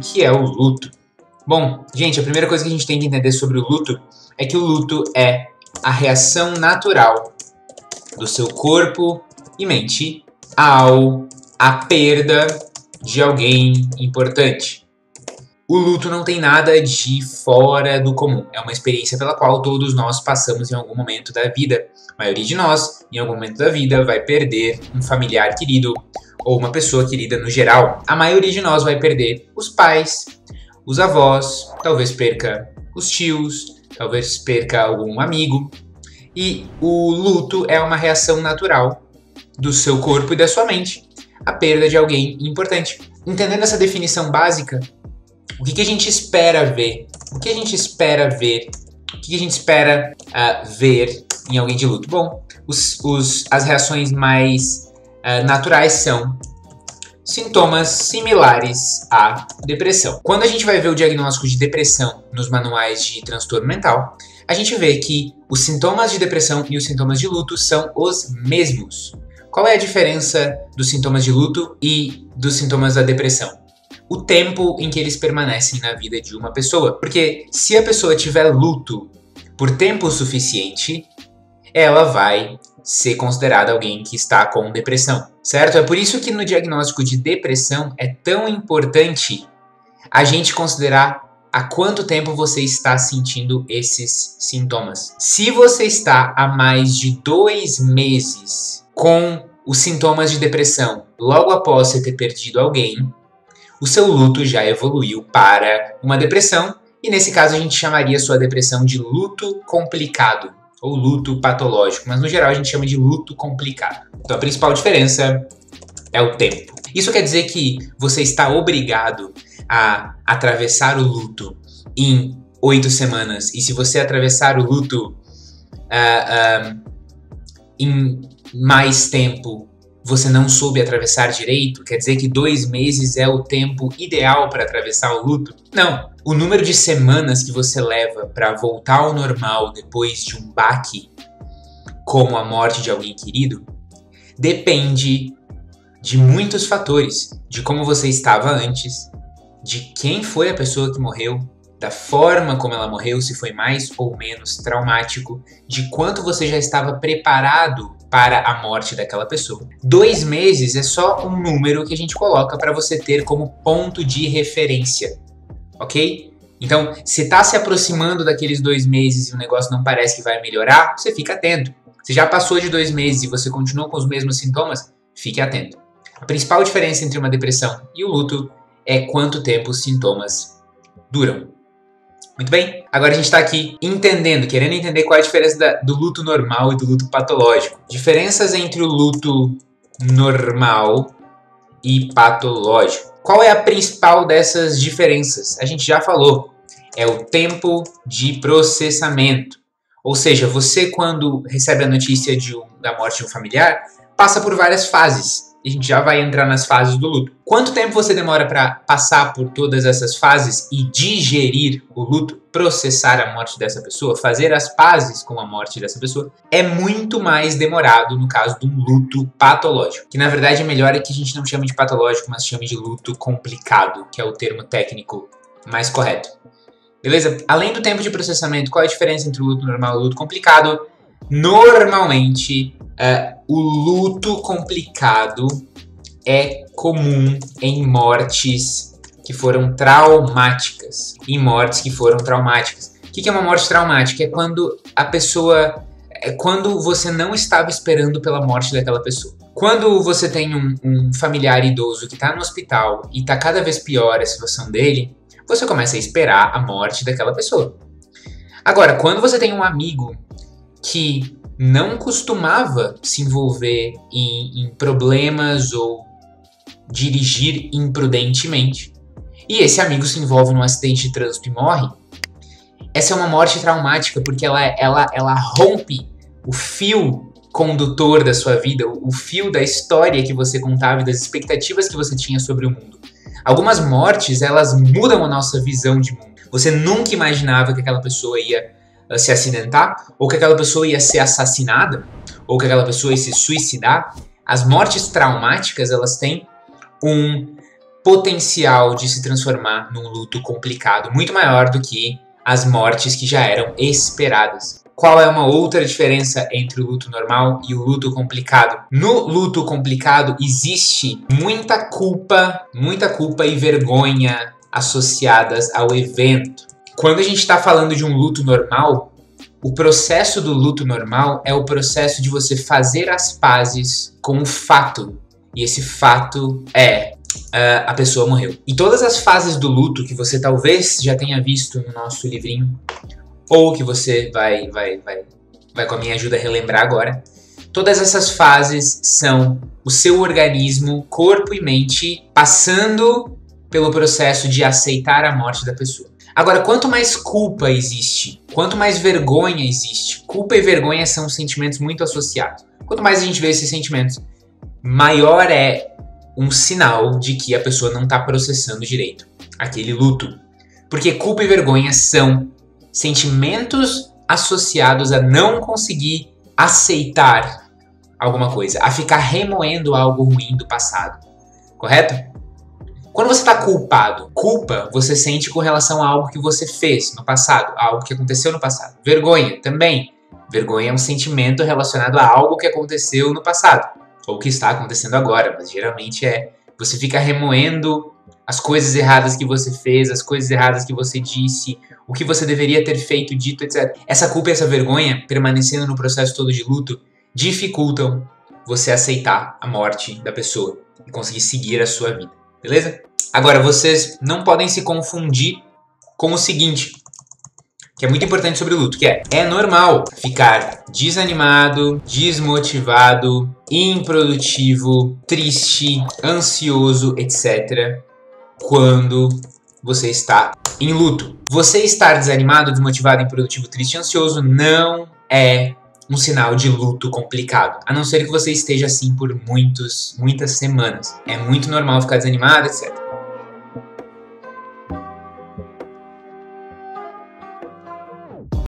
que é o luto? Bom, gente, a primeira coisa que a gente tem que entender sobre o luto é que o luto é a reação natural do seu corpo e mente à perda de alguém importante. O luto não tem nada de fora do comum. É uma experiência pela qual todos nós passamos em algum momento da vida. A maioria de nós, em algum momento da vida, vai perder um familiar querido ou uma pessoa querida no geral. A maioria de nós vai perder os pais, os avós, talvez perca os tios, talvez perca algum amigo. E o luto é uma reação natural do seu corpo e da sua mente à perda de alguém importante. Entendendo essa definição básica, o que a gente espera ver? O que a gente espera ver? O que a gente espera ver em alguém de luto? Bom, as reações mais naturais são sintomas similares à depressão. Quando a gente vai ver o diagnóstico de depressão nos manuais de transtorno mental, a gente vê que os sintomas de depressão e os sintomas de luto são os mesmos. Qual é a diferença dos sintomas de luto e dos sintomas da depressão? O tempo em que eles permanecem na vida de uma pessoa. Porque se a pessoa tiver luto por tempo suficiente, ela vai ser considerada alguém que está com depressão, certo? É por isso que no diagnóstico de depressão é tão importante a gente considerar há quanto tempo você está sentindo esses sintomas. Se você está há mais de 2 meses com os sintomas de depressão logo após você ter perdido alguém, o seu luto já evoluiu para uma depressão, e nesse caso a gente chamaria sua depressão de luto complicado, ou luto patológico, mas no geral a gente chama de luto complicado. Então a principal diferença é o tempo. Isso quer dizer que você está obrigado a atravessar o luto em 8 semanas, e se você atravessar o luto em mais tempo, você não soube atravessar direito? Quer dizer que 2 meses é o tempo ideal para atravessar o luto? Não. O número de semanas que você leva para voltar ao normal depois de um baque, como a morte de alguém querido, depende de muitos fatores. De como você estava antes, de quem foi a pessoa que morreu, da forma como ela morreu, se foi mais ou menos traumático, de quanto você já estava preparado para a morte daquela pessoa. 2 meses é só um número que a gente coloca para você ter como ponto de referência, ok? Então, se está se aproximando daqueles 2 meses e o negócio não parece que vai melhorar, você fica atento. Se já passou de 2 meses e você continua com os mesmos sintomas, fique atento. A principal diferença entre uma depressão e o luto é quanto tempo os sintomas duram. Muito bem, agora a gente está aqui querendo entender qual é a diferença do luto normal e do luto patológico. Diferenças entre o luto normal e patológico. Qual é a principal dessas diferenças? A gente já falou, é o tempo de processamento. Ou seja, você quando recebe a notícia da morte de um familiar, passa por várias fases. A gente já vai entrar nas fases do luto. Quanto tempo você demora para passar por todas essas fases e digerir o luto, processar a morte dessa pessoa, fazer as pazes com a morte dessa pessoa? É muito mais demorado no caso do luto patológico. Que na verdade é melhor que a gente não chame de patológico, mas chame de luto complicado, que é o termo técnico mais correto. Beleza? Além do tempo de processamento, qual é a diferença entre o luto normal e o luto complicado? Normalmente, o luto complicado é comum em mortes que foram traumáticas. Em mortes que foram traumáticas. O que é uma morte traumática? É quando a pessoa... É quando você não estava esperando pela morte daquela pessoa. Quando você tem um familiar idoso que está no hospital e está cada vez pior a situação dele, você começa a esperar a morte daquela pessoa. Agora, quando você tem um amigo que não costumava se envolver em problemas ou dirigir imprudentemente, e esse amigo se envolve num acidente de trânsito e morre, essa é uma morte traumática, porque ela rompe o fio condutor da sua vida, o fio da história que você contava e das expectativas que você tinha sobre o mundo. Algumas mortes, elas mudam a nossa visão de mundo. Você nunca imaginava que aquela pessoa ia se acidentar, ou que aquela pessoa ia ser assassinada, ou que aquela pessoa ia se suicidar. As mortes traumáticas, elas têm potencial de se transformar num luto complicado, muito maior do que as mortes que já eram esperadas. Qual é uma outra diferença entre o luto normal e o luto complicado? No luto complicado existe muita culpa e vergonha associadas ao evento. Quando a gente está falando de um luto normal, o processo do luto normal é o processo de você fazer as pazes com o fato. E esse fato é a pessoa morreu. E todas as fases do luto que você talvez já tenha visto no nosso livrinho, ou que você vai com a minha ajuda relembrar agora, todas essas fases são o seu organismo, corpo e mente passando pelo processo de aceitar a morte da pessoa. Agora, quanto mais culpa existe, quanto mais vergonha existe, culpa e vergonha são sentimentos muito associados. Quanto mais a gente vê esses sentimentos, maior é um sinal de que a pessoa não está processando direito aquele luto. Porque culpa e vergonha são sentimentos associados a não conseguir aceitar alguma coisa, a ficar remoendo algo ruim do passado. Correto? Quando você está culpado, culpa você sente com relação a algo que você fez no passado, algo que aconteceu no passado. Vergonha também. Vergonha é um sentimento relacionado a algo que aconteceu no passado, ou que está acontecendo agora, mas geralmente você fica remoendo as coisas erradas que você fez, as coisas erradas que você disse, o que você deveria ter feito, dito, etc. Essa culpa e essa vergonha, permanecendo no processo todo de luto, dificultam você aceitar a morte da pessoa e conseguir seguir a sua vida. Beleza? Agora, vocês não podem se confundir com o seguinte, que é muito importante sobre o luto, que é normal ficar desanimado, desmotivado, improdutivo, triste, ansioso, etc. quando você está em luto. Você estar desanimado, desmotivado, improdutivo, triste e ansioso não é um sinal de luto complicado, a não ser que você esteja assim por muitas semanas. É muito normal ficar desanimado, etc.